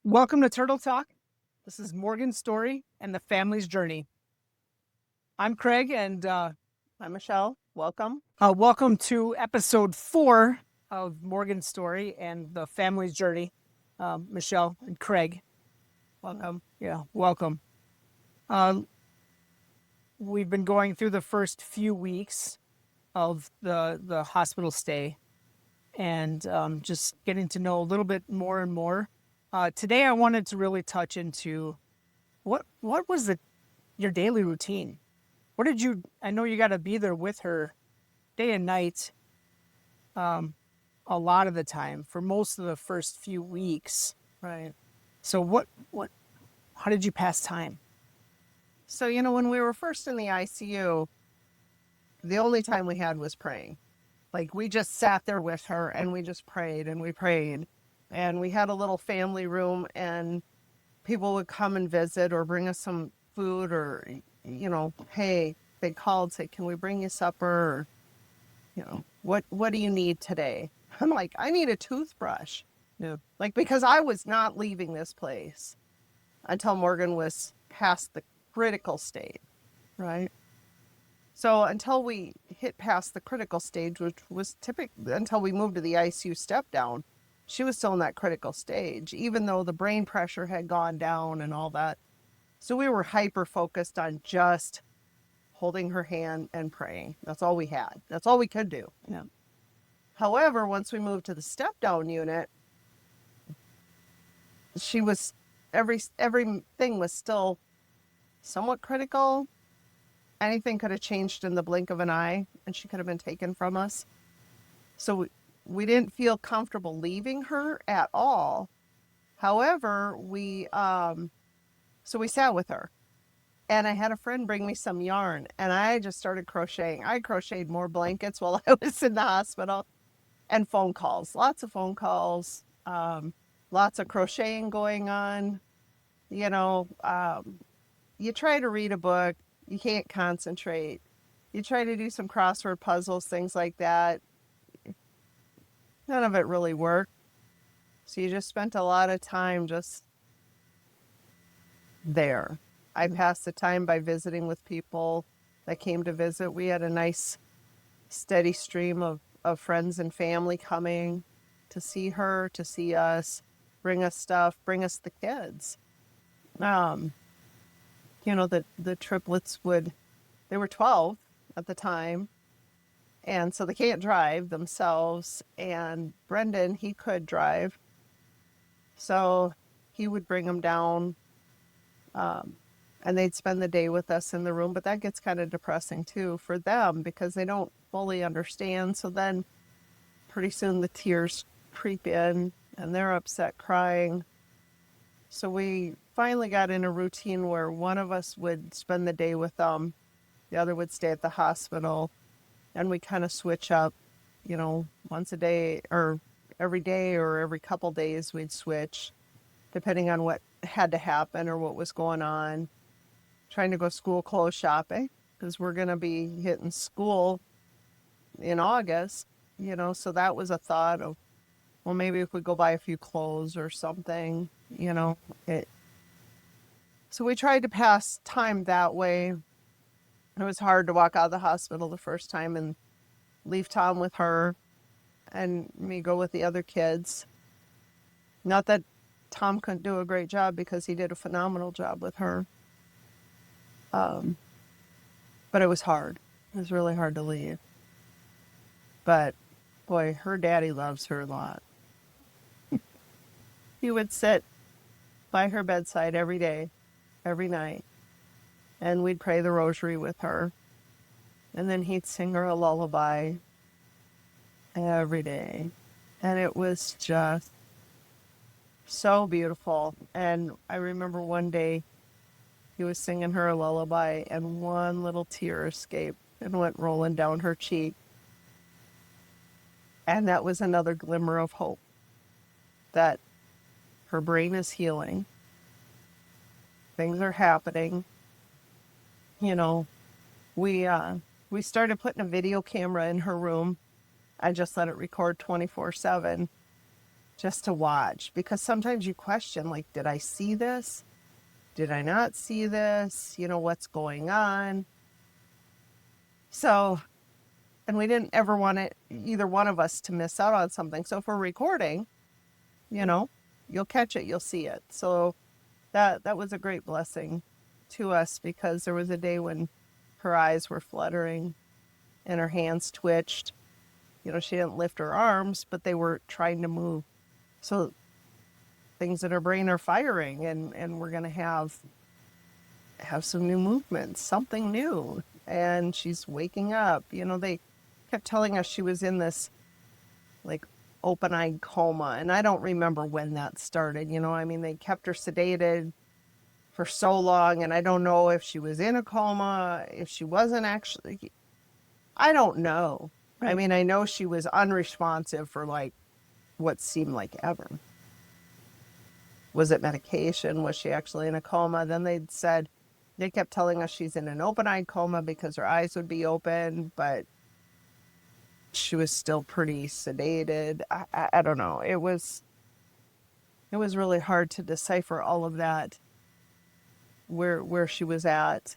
Welcome to Turtle Talk. This is Morgan's story and the family's journey. I'm Craig, and I'm Michelle. Welcome. welcome to episode 4 of Morgan's story and the family's journey. Michelle and Craig, Welcome. yeah, welcome. We've been going through the first few weeks of the hospital stay, and just getting to know a little bit more and more. Today, I wanted to really touch into what was your daily routine. What did you? I know you got to be there with her, day and night, a lot of the time for most of the first few weeks. Right. So what? How did you pass time? So, when we were first in the ICU, the only time we had was praying. Like, we just sat there with her and we just prayed and we prayed. And we had a little family room, and people would come and visit or bring us some food, or, hey, they called, say, can we bring you supper? Or, what do you need today? I'm like, I need a toothbrush. Yeah. Like, because I was not leaving this place until Morgan was past the critical stage, right? So until we hit past the critical stage, which was typically until we moved to the ICU step down, she was still in that critical stage, even though the brain pressure had gone down and all that. So we were hyper focused on just holding her hand and praying. That's all we had. That's all we could do. Yeah. However, once we moved to the step down unit, she was everything was still somewhat critical. Anything could have changed in the blink of an eye, and she could have been taken from us. So we didn't feel comfortable leaving her at all. However, we sat with her, and I had a friend bring me some yarn, and I just started crocheting. I crocheted more blankets while I was in the hospital, and phone calls, lots of phone calls, lots of crocheting going on. You try to read a book, you can't concentrate. You try to do some crossword puzzles, things like that. None of it really worked. So you just spent a lot of time just there. I passed the time by visiting with people that came to visit. We had a nice steady stream of friends and family coming to see her, to see us, bring us stuff, bring us the kids. The triplets they were 12 at the time, and so they can't drive themselves. And Brendan, he could drive, so he would bring them down, and they'd spend the day with us in the room. But that gets kind of depressing too for them because they don't fully understand. So then pretty soon the tears creep in and they're upset, crying. So we finally got in a routine where one of us would spend the day with them, the other would stay at the hospital, and we kind of switch up, once a day or every day or every couple days we'd switch, depending on what had to happen or what was going on. Trying to go school clothes shopping because we're going to be hitting school in August, so that was a thought of, well, maybe if we go buy a few clothes or something, so we tried to pass time that way. It was hard to walk out of the hospital the first time and leave Tom with her and me go with the other kids. Not that Tom couldn't do a great job, because he did a phenomenal job with her. But it was hard. It was really hard to leave. But boy, her daddy loves her a lot. He would sit by her bedside every day, every night, and we'd pray the rosary with her. And then he'd sing her a lullaby every day. And it was just so beautiful. And I remember one day he was singing her a lullaby, and one little tear escaped and went rolling down her cheek. And that was another glimmer of hope that her brain is healing. Things are happening. We started putting a video camera in her room. I just let it record 24/7. just to watch, because sometimes you question, like, did I see this? Did I not see this? You know, what's going on? So, and we didn't ever want it, either one of us, to miss out on something. So if we're recording, you know, you'll catch it, you'll see it. So that was a great blessing to us, because there was a day when her eyes were fluttering and her hands twitched. You know, she didn't lift her arms, but they were trying to move. So things in her brain are firing, and we're going to have some new movements, something new. And she's waking up. You know, they kept telling us she was in this like open-eyed coma, and I don't remember when that started. You know, I mean, they kept her sedated for so long, and I don't know if she was in a coma, if she wasn't actually. I don't know. I mean, I know she was unresponsive for like what seemed like ever. Was it medication? Was she actually in a coma? Then they kept telling us she's in an open-eyed coma because her eyes would be open, but she was still pretty sedated. I don't know. It was really hard to decipher all of that, where she was at.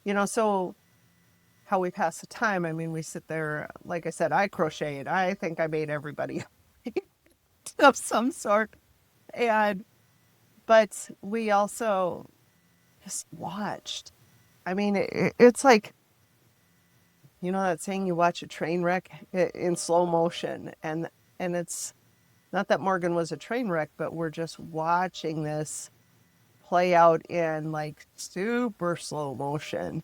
You know, so how we pass the time, I mean, we sit there, like I said, I crocheted. I think I made everybody of some sort. But we also just watched. I mean, it's like, you know, that saying, you watch a train wreck in slow motion, and it's not that Morgan was a train wreck, but we're just watching this play out in like super slow motion,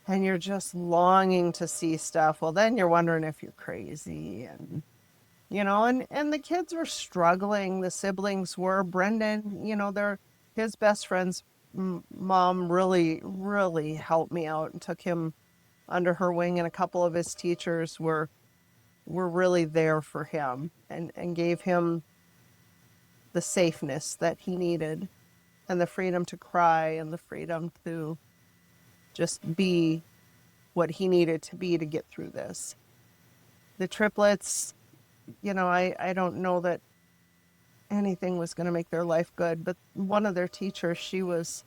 and you're just longing to see stuff. Well, then you're wondering if you're crazy, and you know, and the kids were struggling. The siblings were. Brendan, you know, his best friend's mom really helped me out and took him under her wing, and a couple of his teachers were really there for him, and gave him the safeness that he needed, and the freedom to cry, and the freedom to just be what he needed to be to get through this. The triplets, you know, I don't know that anything was going to make their life good, but one of their teachers, she was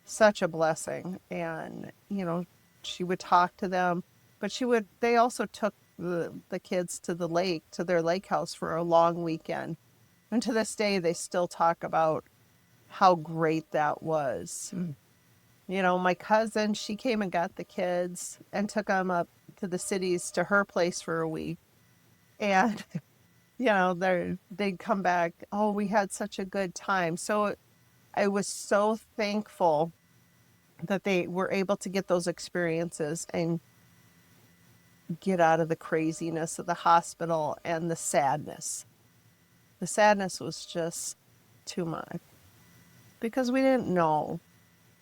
such a blessing, and you know, she would talk to them, but they also took the kids to the lake, to their lake house, for a long weekend, and to this day they still talk about how great that was. You know, my cousin, she came and got the kids and took them up to the cities, to her place, for a week, and you know, they'd come back, oh, we had such a good time. So I was so thankful that they were able to get those experiences and get out of the craziness of the hospital and the sadness. The sadness was just too much, because we didn't know.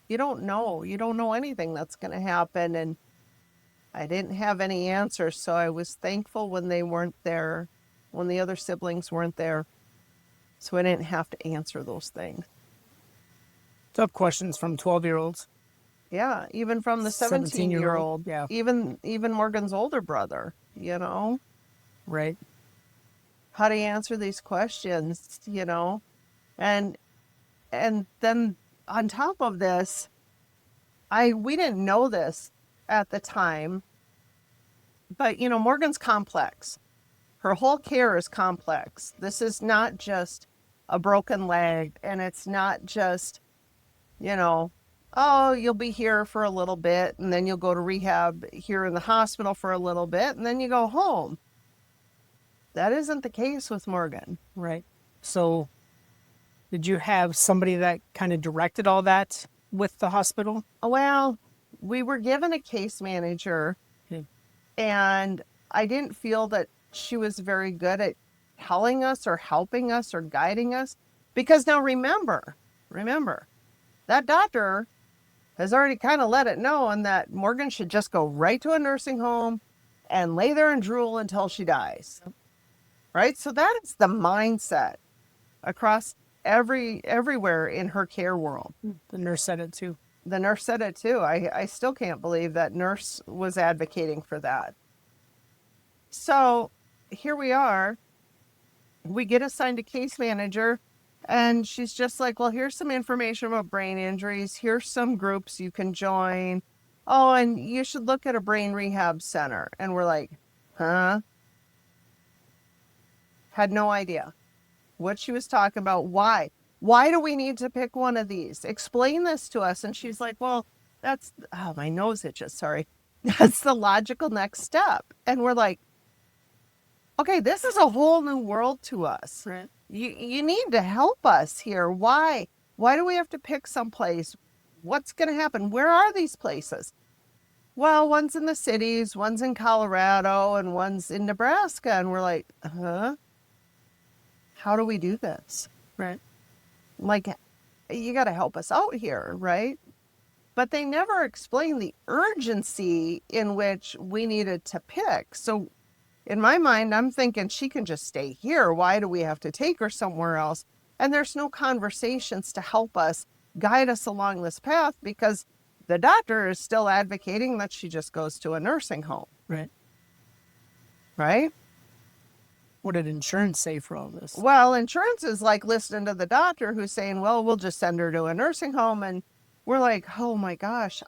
You don't know. You don't know anything that's going to happen. And I didn't have any answers. So I was thankful when they weren't there, when the other siblings weren't there. So I didn't have to answer those things. Tough questions from 12-year-olds. Yeah, even from the 17-year-old. Yeah. Even Morgan's older brother, you know? Right. How do you answer these questions, you know? And then on top of this, we didn't know this at the time, but you know, Morgan's complex. Her whole care is complex. This is not just a broken leg, and it's not just, you know, oh, you'll be here for a little bit, and then you'll go to rehab here in the hospital for a little bit, and then you go home. That isn't the case with Morgan. Right. So did you have somebody that kind of directed all that with the hospital? Well, we were given a case manager, and I didn't feel that she was very good at telling us or helping us or guiding us, because now remember, that doctor has already kind of let it know, and that Morgan should just go right to a nursing home and lay there and drool until she dies. Right? So that is the mindset across everywhere in her care world. The nurse said it too. The nurse said it too. I still can't believe that nurse was advocating for that. So here we are. we get assigned a case manager, and she's just like, well, here's some information about brain injuries. Here's some groups you can join. Oh, and you should look at a brain rehab center. And we're like, huh? Had no idea what she was talking about. Why? Why do we need to pick one of these? Explain this to us. And she's like, well, that's, oh, my nose itches. Sorry. That's the logical next step. And we're like, okay, this is a whole new world to us. Right. You need to help us here. Why? Why do we have to pick some place? What's going to happen? Where are these places? Well, one's in the cities, one's in Colorado, and one's in Nebraska. And we're like, huh? How do we do this? Right. Like, you got to help us out here, right? But they never explained the urgency in which we needed to pick. So in my mind, I'm thinking she can just stay here. Why do we have to take her somewhere else? And there's no conversations to help us guide us along this path, because the doctor is still advocating that she just goes to a nursing home. Right. Right? What did insurance say for all this? Well, insurance is like listening to the doctor who's saying, well, we'll just send her to a nursing home. And we're like, oh my gosh,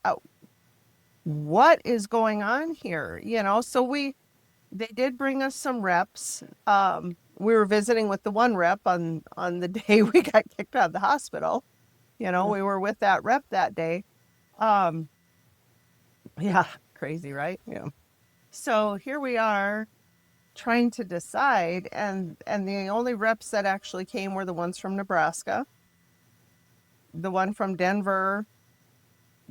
what is going on here? You know, so they did bring us some reps. We were visiting with the one rep on the day we got kicked out of the hospital. You know, we were with that rep that day. Yeah, crazy, right? Yeah. So here we are trying to decide, and the only reps that actually came were the ones from Nebraska. The one from Denver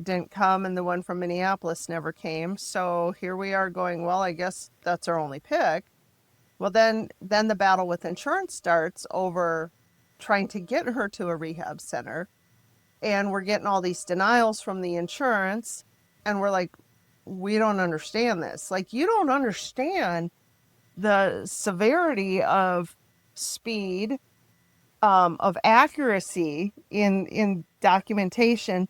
didn't come, and the one from Minneapolis never came. So here we are going, well, I guess that's our only pick. Well, then the battle with insurance starts over trying to get her to a rehab center. And we're getting all these denials from the insurance. And we're like, we don't understand this. Like, you don't understand the severity of speed, of accuracy in documentation,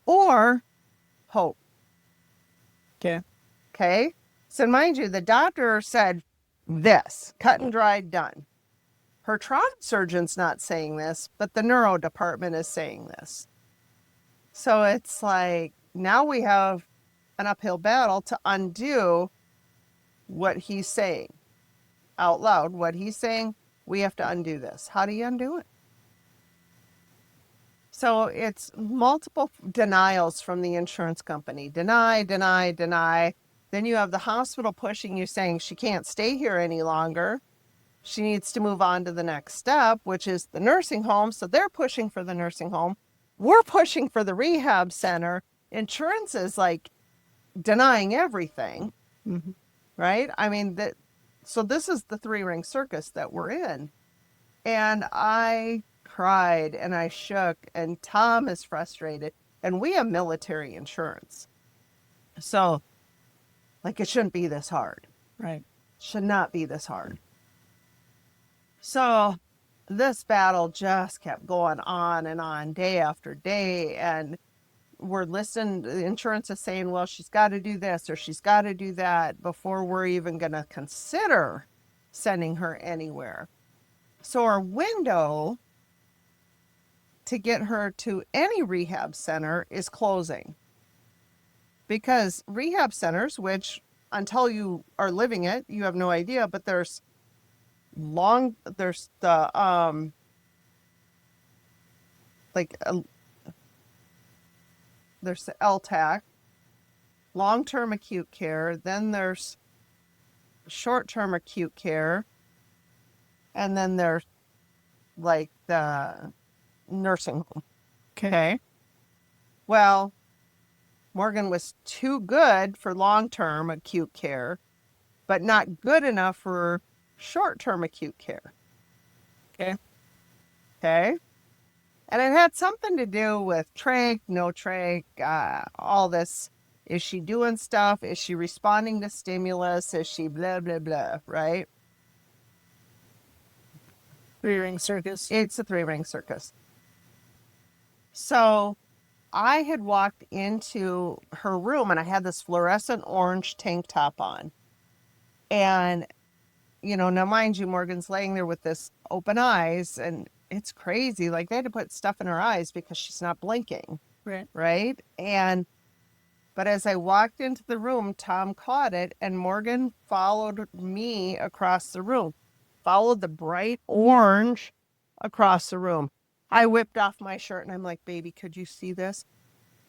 or hope. Okay. Okay. So mind you, the doctor said this, cut and dried, done. Her trauma surgeon's not saying this, but the neuro department is saying this. So it's like, now we have an uphill battle to undo what he's saying out loud. What he's saying, we have to undo this. How do you undo it? So it's multiple denials from the insurance company. Deny, deny, deny. Then you have the hospital pushing you, saying she can't stay here any longer. She needs to move on to the next step, which is the nursing home. So they're pushing for the nursing home. We're pushing for the rehab center. Insurance is like denying everything, right? I mean, so this is the three-ring circus that we're in. And I cried and I shook, and Tom is frustrated, and we have military insurance. So, like, it shouldn't be this hard. Right. Should not be this hard. So this battle just kept going on and on, day after day. And we're listening, the insurance is saying, well, she's got to do this or she's got to do that before we're even going to consider sending her anywhere. So our window to get her to any rehab center is closing. Because rehab centers, which until you are living it, you have no idea, but there's the there's the LTAC, long-term acute care, then there's short-term acute care, and then there's like the nursing home. Okay. Well, Morgan was too good for long-term acute care, but not good enough for short-term acute care. Okay. Okay. And it had something to do with trach, no trach, all this. Is she doing stuff? Is she responding to stimulus? Is she blah, blah, blah, right? Three-ring circus. It's a three-ring circus. So I had walked into her room and I had this fluorescent orange tank top on. And now mind you, Morgan's laying there with this open eyes, and it's crazy. Like, they had to put stuff in her eyes because she's not blinking. Right. Right. But as I walked into the room, Tom caught it, and Morgan followed me across the room, followed the bright orange across the room. I whipped off my shirt and I'm like, baby, could you see this?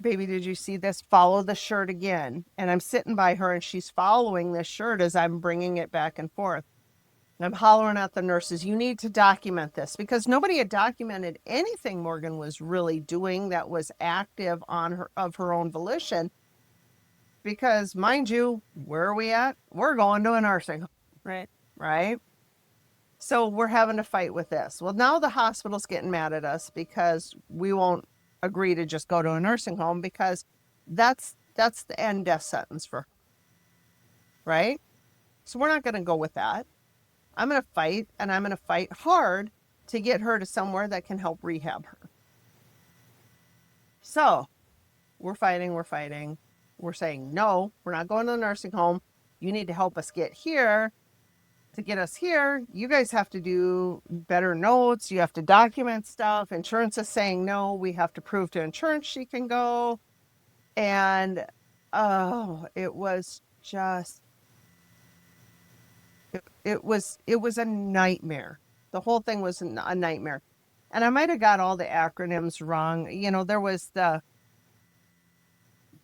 Baby, did you see this? Follow the shirt again. And I'm sitting by her and she's following this shirt as I'm bringing it back and forth. I'm hollering at the nurses, you need to document this, because nobody had documented anything Morgan was really doing that was active on her of her own volition. Because mind you, where are we at? We're going to a nursing home. Right. Right? So we're having to fight with this. Well, now the hospital's getting mad at us because we won't agree to just go to a nursing home, because that's the end death sentence for her. Right? So we're not going to go with that. I'm going to fight, and I'm going to fight hard to get her to somewhere that can help rehab her. So we're fighting. We're saying, no, we're not going to the nursing home. You need to help us get here. To get us here, you guys have to do better notes. You have to document stuff. Insurance is saying no. We have to prove to insurance she can go. And it was just, it was a nightmare. The whole thing was a nightmare. And I might have got all the acronyms wrong. There was the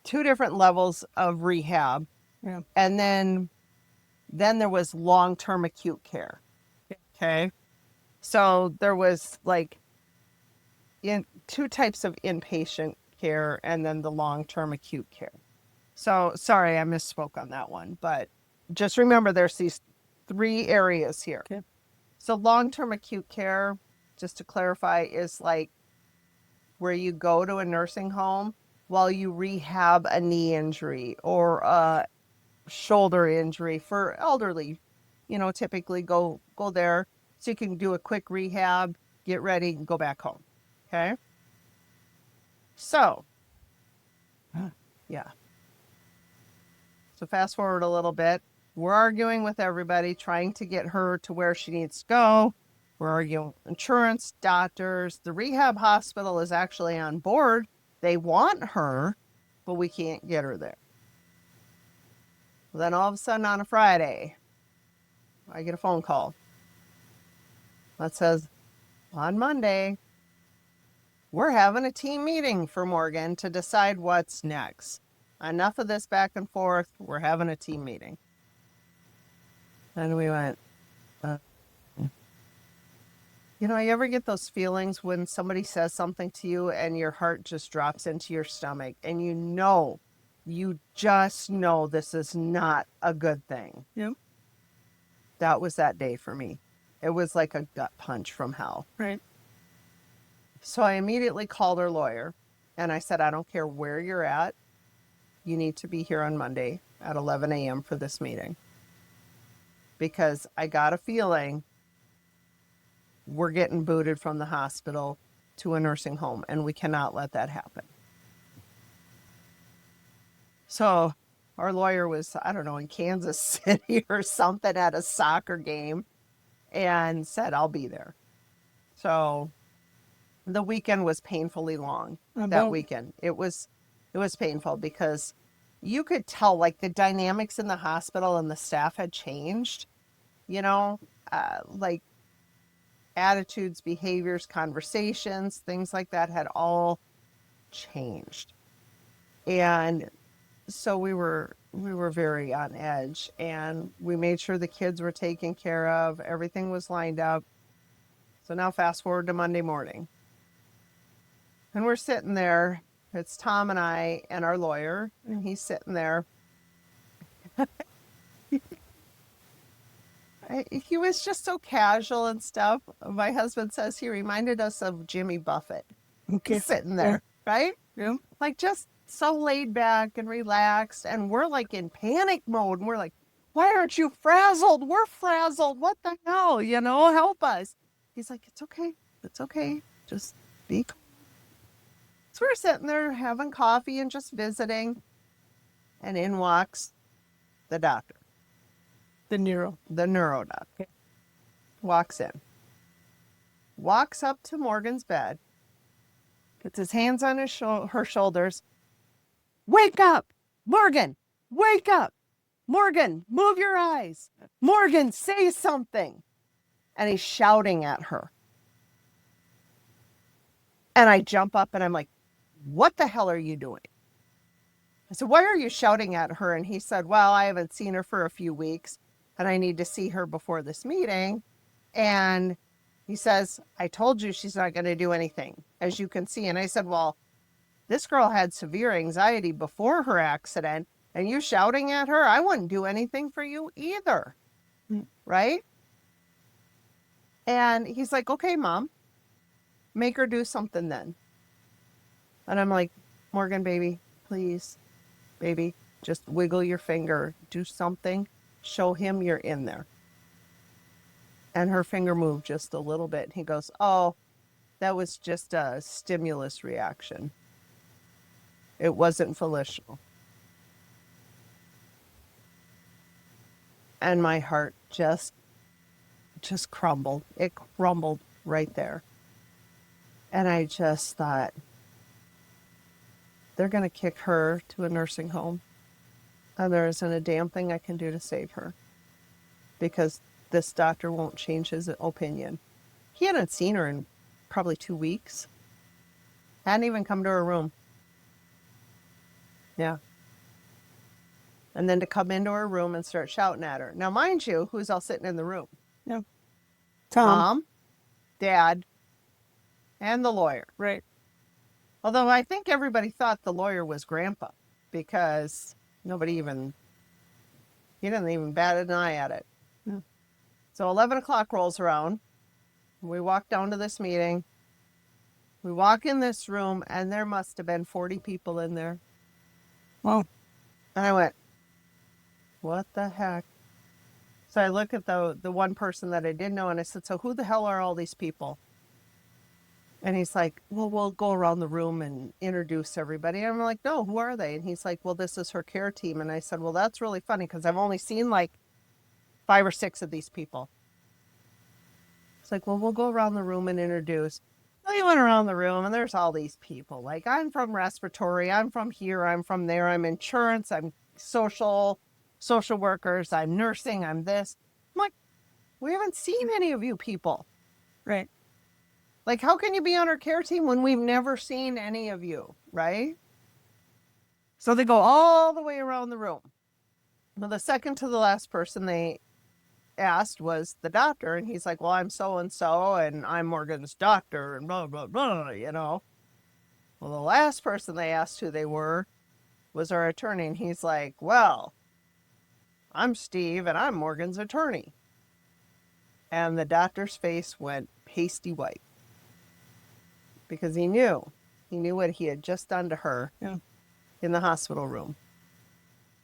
2 different levels of rehab. Yeah. And then there was long-term acute care. Okay. So there was like 2 types of inpatient care, and then the long-term acute care. So sorry, I misspoke on that one, but just remember there's these 3 areas here. Okay. So long-term acute care, just to clarify, is like where you go to a nursing home while you rehab a knee injury or a shoulder injury. For elderly, typically go there so you can do a quick rehab, get ready, and go back home. Okay. So, yeah. So fast forward a little bit. We're arguing with everybody, trying to get her to where she needs to go. We're arguing with insurance, doctors. The rehab hospital is actually on board. They want her, but we can't get her there. Then all of a sudden on a Friday, I get a phone call that says, on Monday, we're having a team meeting for Morgan to decide what's next. Enough of this back and forth. We're having a team meeting. And we went, you ever get those feelings when somebody says something to you and your heart just drops into your stomach, and you just know this is not a good thing. Yep. That was that day for me. It was like a gut punch from hell. Right. So I immediately called her lawyer and I said, I don't care where you're at. You need to be here on Monday at 11 a.m. for this meeting. Because I got a feeling we're getting booted from the hospital to a nursing home, and we cannot let that happen. So our lawyer was, I don't know, in Kansas City or something at a soccer game, and said, I'll be there. So the weekend was painfully long. That weekend. It was painful because you could tell like the dynamics in the hospital and the staff had changed, like attitudes, behaviors, conversations, things like that had all changed. And so we were very on edge, and we made sure the kids were taken care of. Everything was lined up. So now fast forward to Monday morning. And we're sitting there. It's Tom and I and our lawyer, and he's sitting there. He was just so casual and stuff. My husband says he reminded us of Jimmy Buffett. Okay. Sitting there, right? Yeah. Like just so laid back and relaxed. And we're like in panic mode. And we're like, why aren't you frazzled? We're frazzled. What the hell? Help us. He's like, it's okay. It's okay. Just be calm. So we're sitting there having coffee and just visiting. And in walks the doctor. The neuro. the neuro doc. Okay. Walks in. Walks up to Morgan's bed. Puts his hands on her shoulders. Wake up! Morgan! Wake up! Morgan, move your eyes! Morgan, say something! And he's shouting at her. And I jump up and I'm like, what the hell are you doing? I said, why are you shouting at her? And he said, well, I haven't seen her for a few weeks and I need to see her before this meeting. And he says, I told you she's not going to do anything, as you can see. And I said, well, this girl had severe anxiety before her accident, and you shouting at her, I wouldn't do anything for you either. Right? And he's like, okay, Mom, make her do something then. And I'm like, Morgan, baby, please, baby, just wiggle your finger, do something, show him you're in there. And her finger moved just a little bit. He goes, oh, that was just a stimulus reaction. It wasn't volitional. And my heart just crumbled. It crumbled right there. And I just thought, they're going to kick her to a nursing home. And there isn't a damn thing I can do to save her. Because this doctor won't change his opinion. He hadn't seen her in probably 2 weeks. Hadn't even come to her room. Yeah. And then to come into her room and start shouting at her. Now, mind you, who's all sitting in the room? Yeah. Tom. Mom, Dad, and the lawyer. Right. Although I think everybody thought the lawyer was Grandpa because he didn't even bat an eye at it. Yeah. So 11 o'clock rolls around. We walk down to this meeting. We walk in this room, and there must have been 40 people in there. Wow. And I went, what the heck? So I look at the one person that I did know, and I said, so who the hell are all these people? And he's like, well, we'll go around the room and introduce everybody. And I'm like, no, who are they? And he's like, well, this is her care team. And I said, well, that's really funny because I've only seen like 5 or 6 of these people. It's like, well, we'll go around the room and introduce. So he went around the room and there's all these people. Like, I'm from respiratory, I'm from here, I'm from there, I'm insurance, I'm social workers, I'm nursing, I'm this. I'm like, we haven't seen any of you people. Right. Like, how can you be on our care team when we've never seen any of you, right? So they go all the way around the room. Well, the second to the last person they asked was the doctor, and he's like, well, I'm so-and-so, and I'm Morgan's doctor, and blah, blah, blah, you know. Well, the last person they asked who they were was our attorney, and he's like, well, I'm Steve, and I'm Morgan's attorney. And the doctor's face went pasty white. Because he knew what he had just done to her in the hospital room.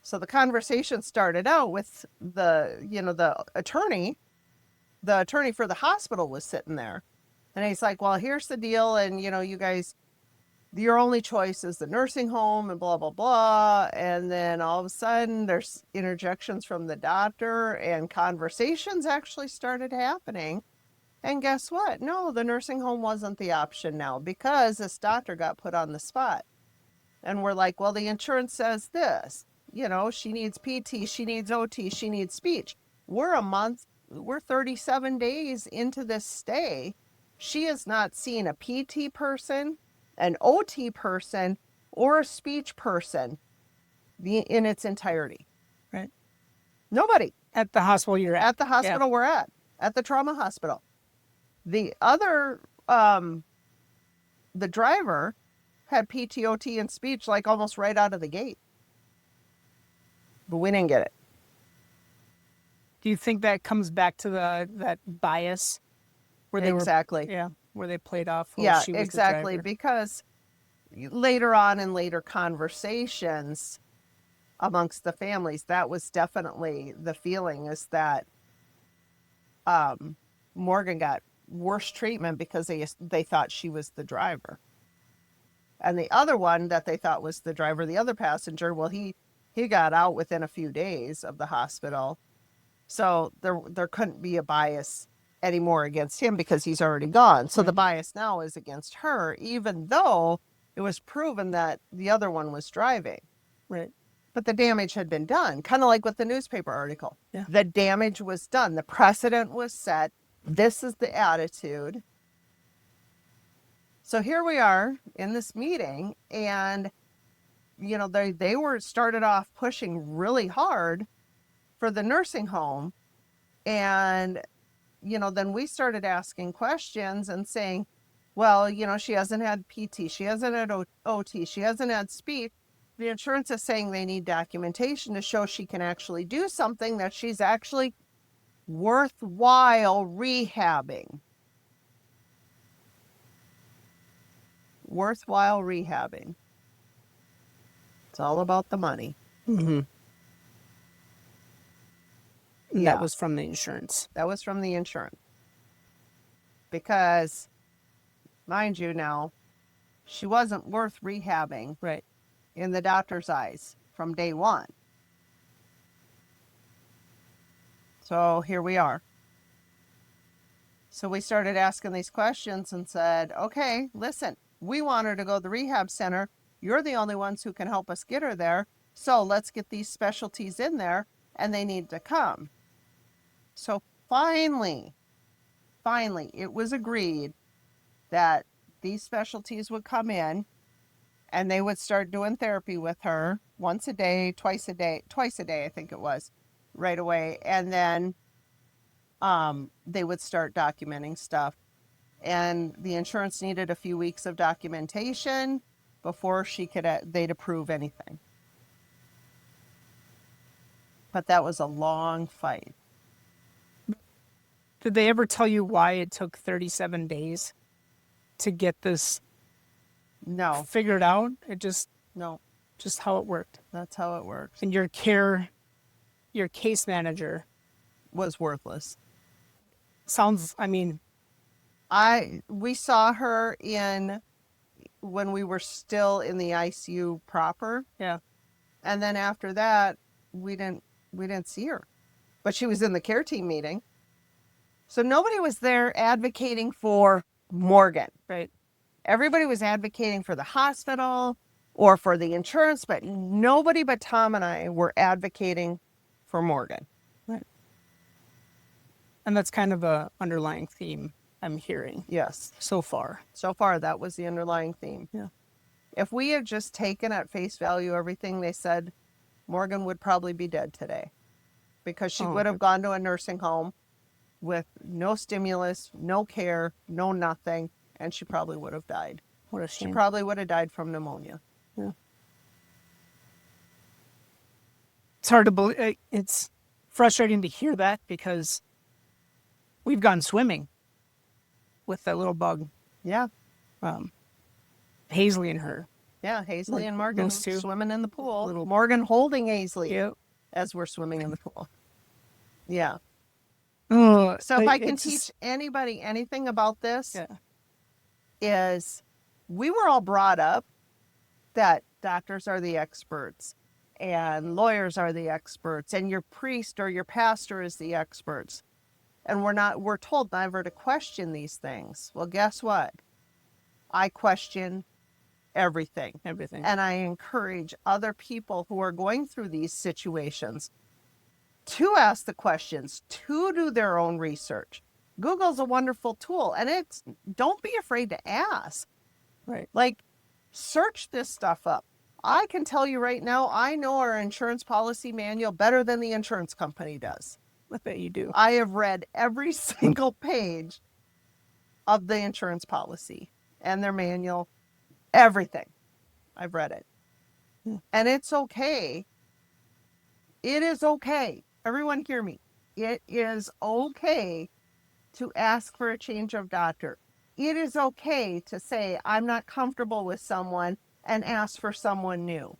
So the conversation started out with the attorney for the hospital was sitting there. And he's like, well, here's the deal. And, you guys, your only choice is the nursing home and blah, blah, blah. And then all of a sudden there's interjections from the doctor and conversations actually started happening. And guess what? No, the nursing home wasn't the option now because this doctor got put on the spot. And we're like, well, the insurance says this. She needs PT, she needs OT, she needs speech. We're 37 days into this stay. She has not seen a PT person, an OT person, or a speech person in its entirety. Right. Nobody. At the hospital you're at. At the hospital we're at the trauma hospital. The other, the driver had PTOT and speech like almost right out of the gate. But we didn't get it. Do you think that comes back to that bias where they exactly. where they played off? Yeah, she was exactly. Because later on in later conversations amongst the families, that was definitely the feeling is that Morgan got worse treatment because they thought she was the driver. And the other one that they thought was the driver, the other passenger, well, he got out within a few days of the hospital. So there couldn't be a bias anymore against him because he's already gone. So the bias now is against her, even though it was proven that the other one was driving. Right. But the damage had been done, kind of like with the newspaper article. Yeah. The damage was done. The precedent was set. This is the attitude. So here we are in this meeting, and they were started off pushing really hard for the nursing home, and then we started asking questions and saying, well, she hasn't had PT, she hasn't had OT, she hasn't had speech. The insurance is saying they need documentation to show she can actually do something, that she's actually worthwhile rehabbing. Worthwhile rehabbing. It's all about the money. Mm-hmm. And Yeah. that was from the insurance. That was from the insurance. Because, mind you now, she wasn't worth rehabbing. Right. In the doctor's eyes from day one. So here we are. So we started asking these questions and said, okay, listen, we want her to go to the rehab center. You're the only ones who can help us get her there. So let's get these specialties in there, and they need to come. So finally, it was agreed that these specialties would come in, and they would start doing therapy with her once a day, twice a day, I think it was, right away. And then they would start documenting stuff. And the insurance needed a few weeks of documentation before they'd approve anything. But that was a long fight. Did they ever tell you why it took 37 days to get this No, figured out? no, Just how it worked. that's how it works. And your case manager Was worthless. sounds, We saw her when we were still in the ICU proper. yeah. And then after that, we didn't see her. But she was in the care team meeting. So nobody was there advocating for Morgan. Right. Everybody was advocating for the hospital or for the insurance, but nobody but Tom and I were advocating for Morgan. Right. And that's kind of a underlying theme I'm hearing Yes. so far. So far, that was the underlying theme. Yeah. If we had just taken at face value everything they said, Morgan would probably be dead today, because she would have gone to a nursing home with no stimulus, no care, no nothing, and she probably would have died. What a She shame. probably would have died from pneumonia. Yeah. It's hard to believe. It's frustrating to hear that, because we've gone swimming with that little bug, Yeah. Hazley and her. Yeah, Hazley Like and Morgan those two. swimming in the pool. Little- Morgan holding Hazley Yep. as we're swimming in the pool. Yeah. Oh, So if I can it's teach just- anybody anything about this, yeah. is we were all brought up that doctors are the experts and lawyers are the experts and your priest or your pastor is the experts. And we're told never to question these things. Well, guess what? I question everything. Everything. And I encourage other people who are going through these situations to ask the questions, to do their own research. Google's a wonderful tool, and don't be afraid to ask. Right. Like, search this stuff up. I can tell you right now, I know our insurance policy manual better than the insurance company does. I bet you do. I have read every single page of the insurance policy and their manual, everything. I've read it. And it's okay. It is okay. Everyone hear me. It is okay to ask for a change of doctor. It is okay to say, I'm not comfortable with someone, and ask for someone new.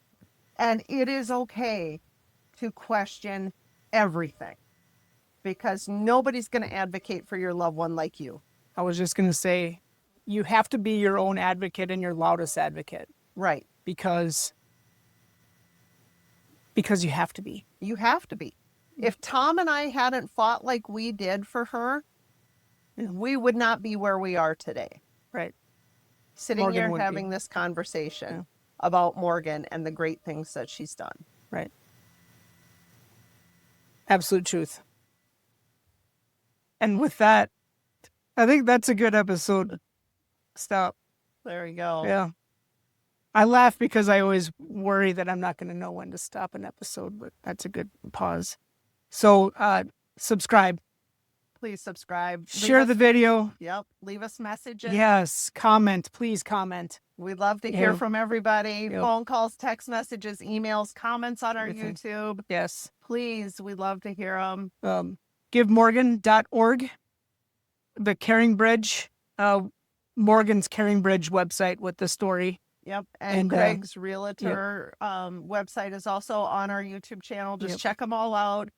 And it is okay to question everything, because nobody's going to advocate for your loved one like you. I was just going to say, you have to be your own advocate and your loudest advocate, Right. because you have to be. You have to be. If Tom and I hadn't fought like we did for her, we would not be where we are today. Right. Sitting Morgan here wouldn't be. having this conversation Yeah. about Morgan and the great things that she's done. Right. Absolute truth. And with that, I think that's a good episode. Stop. There we go. Yeah. I laugh because I always worry that I'm not going to know when to stop an episode, but that's a good pause. So, subscribe. Please subscribe. Share the video. Yep. Leave us messages. Yes. Comment. Please comment. We'd love to hear Yeah. from everybody. Yep. Phone calls, text messages, emails, comments on our Everything. YouTube. Yes. Please, we'd love to hear them. GiveMorgan.org. The Caring Bridge. Morgan's Caring Bridge website with the story. Yep. And Craig's Realtor website is also on our YouTube channel. Just check them all out.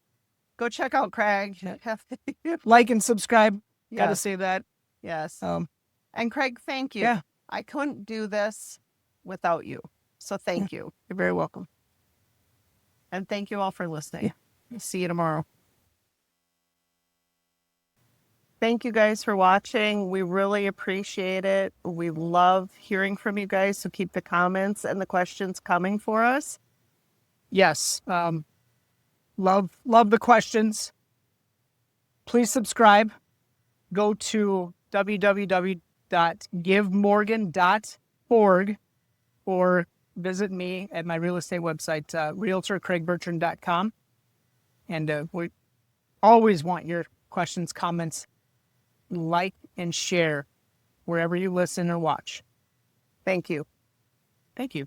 Go check out Craig. Like and subscribe. Yes. Gotta say that. Yes. And Craig, thank you. Yeah. I couldn't do this without you. So thank you. You're very welcome. And thank you all for listening. See you tomorrow. Thank you guys for watching. We really appreciate it. We love hearing from you guys. So keep the comments and the questions coming for us. Yes. Love the questions. Please subscribe. Go to www.givemorgan.org or visit me at my real estate website, realtorcraigbertrand.com. And we always want your questions, comments, like, and share wherever you listen or watch. Thank you. Thank you.